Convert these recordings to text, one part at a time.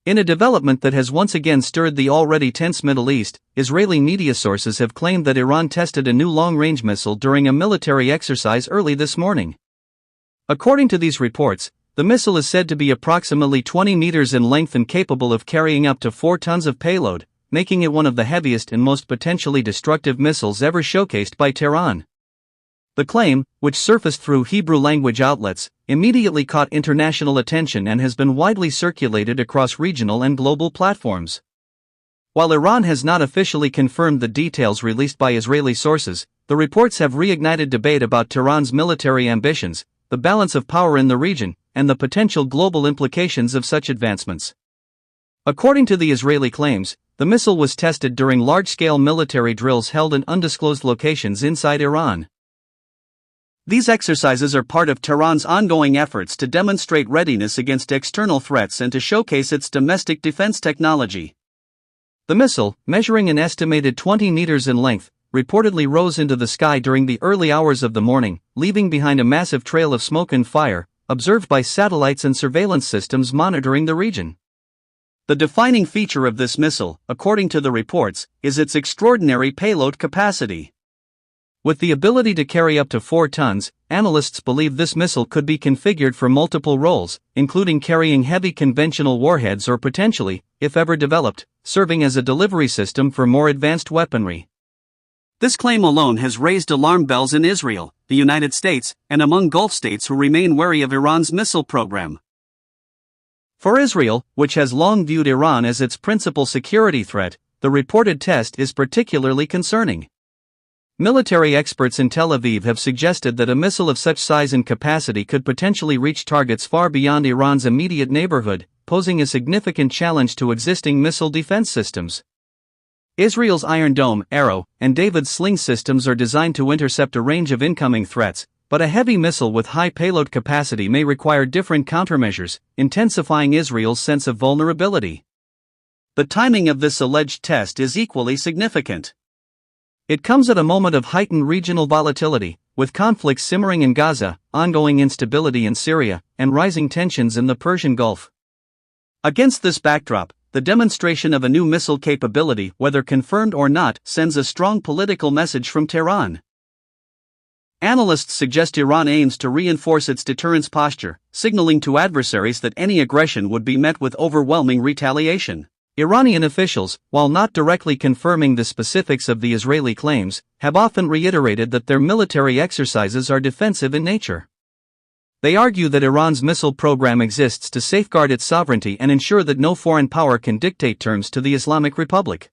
In a development that has once again stirred the already tense Middle East, Israeli media sources have claimed that Iran tested a new long-range missile during a military exercise early this morning. According to these reports, the missile is said to be approximately 20 meters in length and capable of carrying up to 4 tons of payload, making it one of the heaviest and most potentially destructive missiles ever showcased by Tehran. The claim, which surfaced through Hebrew-language outlets, immediately caught international attention and has been widely circulated across regional and global platforms. While Iran has not officially confirmed the details released by Israeli sources, the reports have reignited debate about Tehran's military ambitions, the balance of power in the region, and the potential global implications of such advancements. According to the Israeli claims, the missile was tested during large-scale military drills held in undisclosed locations inside Iran. These exercises are part of Tehran's ongoing efforts to demonstrate readiness against external threats and to showcase its domestic defense technology. The missile, measuring an estimated 20 meters in length, reportedly rose into the sky during the early hours of the morning, leaving behind a massive trail of smoke and fire, observed by satellites and surveillance systems monitoring the region. The defining feature of this missile, according to the reports, is its extraordinary payload capacity. With the ability to carry up to 4 tons, analysts believe this missile could be configured for multiple roles, including carrying heavy conventional warheads or potentially, if ever developed, serving as a delivery system for more advanced weaponry. This claim alone has raised alarm bells in Israel, the United States, and among Gulf states who remain wary of Iran's missile program. For Israel, which has long viewed Iran as its principal security threat, the reported test is particularly concerning. Military experts in Tel Aviv have suggested that a missile of such size and capacity could potentially reach targets far beyond Iran's immediate neighborhood, posing a significant challenge to existing missile defense systems. Israel's Iron Dome, Arrow, and David's Sling systems are designed to intercept a range of incoming threats, but a heavy missile with high payload capacity may require different countermeasures, intensifying Israel's sense of vulnerability. The timing of this alleged test is equally significant. It comes at a moment of heightened regional volatility, with conflicts simmering in Gaza, ongoing instability in Syria, and rising tensions in the Persian Gulf. Against this backdrop, the demonstration of a new missile capability, whether confirmed or not, sends a strong political message from Tehran. Analysts suggest Iran aims to reinforce its deterrence posture, signaling to adversaries that any aggression would be met with overwhelming retaliation. Iranian officials, while not directly confirming the specifics of the Israeli claims, have often reiterated that their military exercises are defensive in nature. They argue that Iran's missile program exists to safeguard its sovereignty and ensure that no foreign power can dictate terms to the Islamic Republic.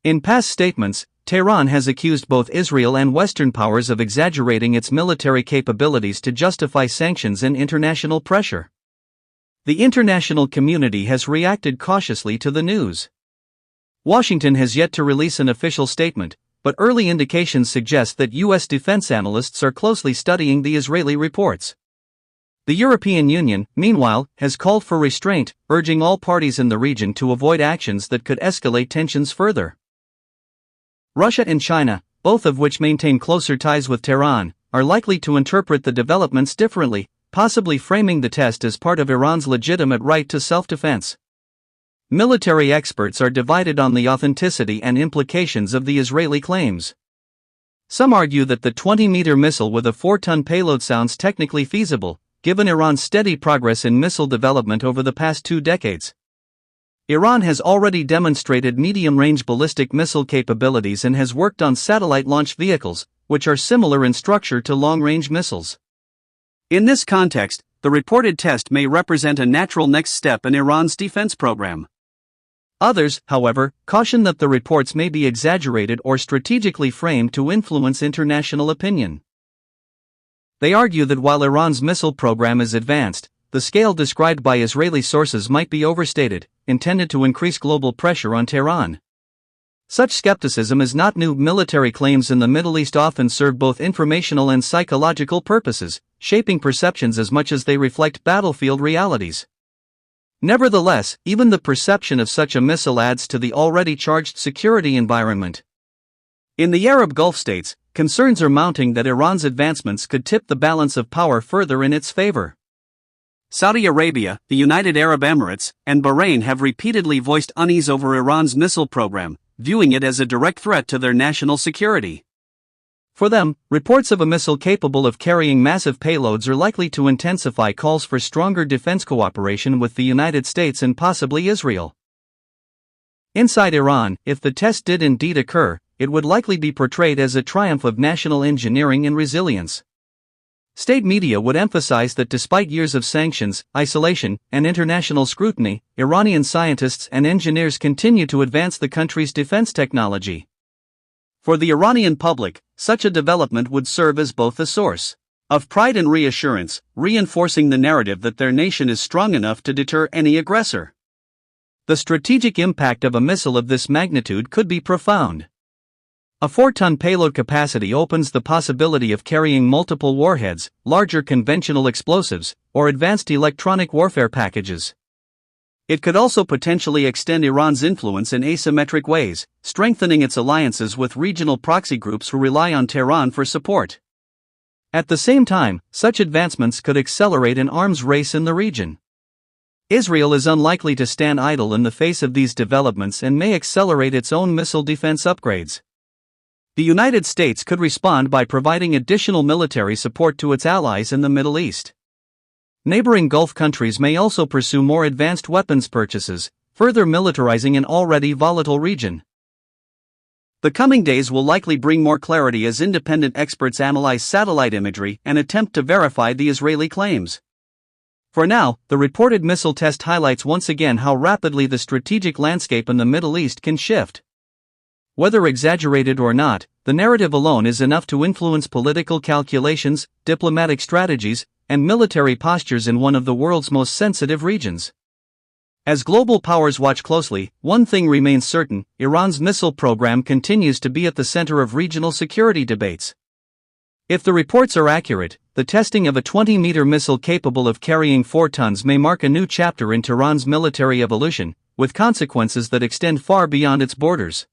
In past statements, Tehran has accused both Israel and Western powers of exaggerating its military capabilities to justify sanctions and international pressure. The international community has reacted cautiously to the news. Washington has yet to release an official statement, but early indications suggest that U.S. defense analysts are closely studying the Israeli reports. The European Union, meanwhile, has called for restraint, urging all parties in the region to avoid actions that could escalate tensions further. Russia and China, both of which maintain closer ties with Tehran, are likely to interpret the developments differently, possibly framing the test as part of Iran's legitimate right to self-defense. Military experts are divided on the authenticity and implications of the Israeli claims. Some argue that the 20-meter missile with a 4-ton payload sounds technically feasible, given Iran's steady progress in missile development over the past 2 decades. Iran has already demonstrated medium-range ballistic missile capabilities and has worked on satellite-launched vehicles, which are similar in structure to long-range missiles. In this context, the reported test may represent a natural next step in Iran's defense program. Others, however, caution that the reports may be exaggerated or strategically framed to influence international opinion. They argue that while Iran's missile program is advanced, the scale described by Israeli sources might be overstated, intended to increase global pressure on Tehran. Such skepticism is not new. Military claims in the Middle East often serve both informational and psychological purposes, shaping perceptions as much as they reflect battlefield realities. Nevertheless, even the perception of such a missile adds to the already charged security environment. In the Arab Gulf states, concerns are mounting that Iran's advancements could tip the balance of power further in its favor. Saudi Arabia, the United Arab Emirates, and Bahrain have repeatedly voiced unease over Iran's missile program, viewing it as a direct threat to their national security. For them, reports of a missile capable of carrying massive payloads are likely to intensify calls for stronger defense cooperation with the United States and possibly Israel. Inside Iran, if the test did indeed occur, it would likely be portrayed as a triumph of national engineering and resilience. State media would emphasize that despite years of sanctions, isolation, and international scrutiny, Iranian scientists and engineers continue to advance the country's defense technology. For the Iranian public, such a development would serve as both a source of pride and reassurance, reinforcing the narrative that their nation is strong enough to deter any aggressor. The strategic impact of a missile of this magnitude could be profound. A 4-ton payload capacity opens the possibility of carrying multiple warheads, larger conventional explosives, or advanced electronic warfare packages. It could also potentially extend Iran's influence in asymmetric ways, strengthening its alliances with regional proxy groups who rely on Tehran for support. At the same time, such advancements could accelerate an arms race in the region. Israel is unlikely to stand idle in the face of these developments and may accelerate its own missile defense upgrades. The United States could respond by providing additional military support to its allies in the Middle East. Neighboring Gulf countries may also pursue more advanced weapons purchases, further militarizing an already volatile region. The coming days will likely bring more clarity as independent experts analyze satellite imagery and attempt to verify the Israeli claims. For now, the reported missile test highlights once again how rapidly the strategic landscape in the Middle East can shift. Whether exaggerated or not, the narrative alone is enough to influence political calculations, diplomatic strategies, and military postures in one of the world's most sensitive regions. As global powers watch closely, one thing remains certain: Iran's missile program continues to be at the center of regional security debates. If the reports are accurate, the testing of a 20-meter missile capable of carrying 4 tons may mark a new chapter in Tehran's military evolution, with consequences that extend far beyond its borders.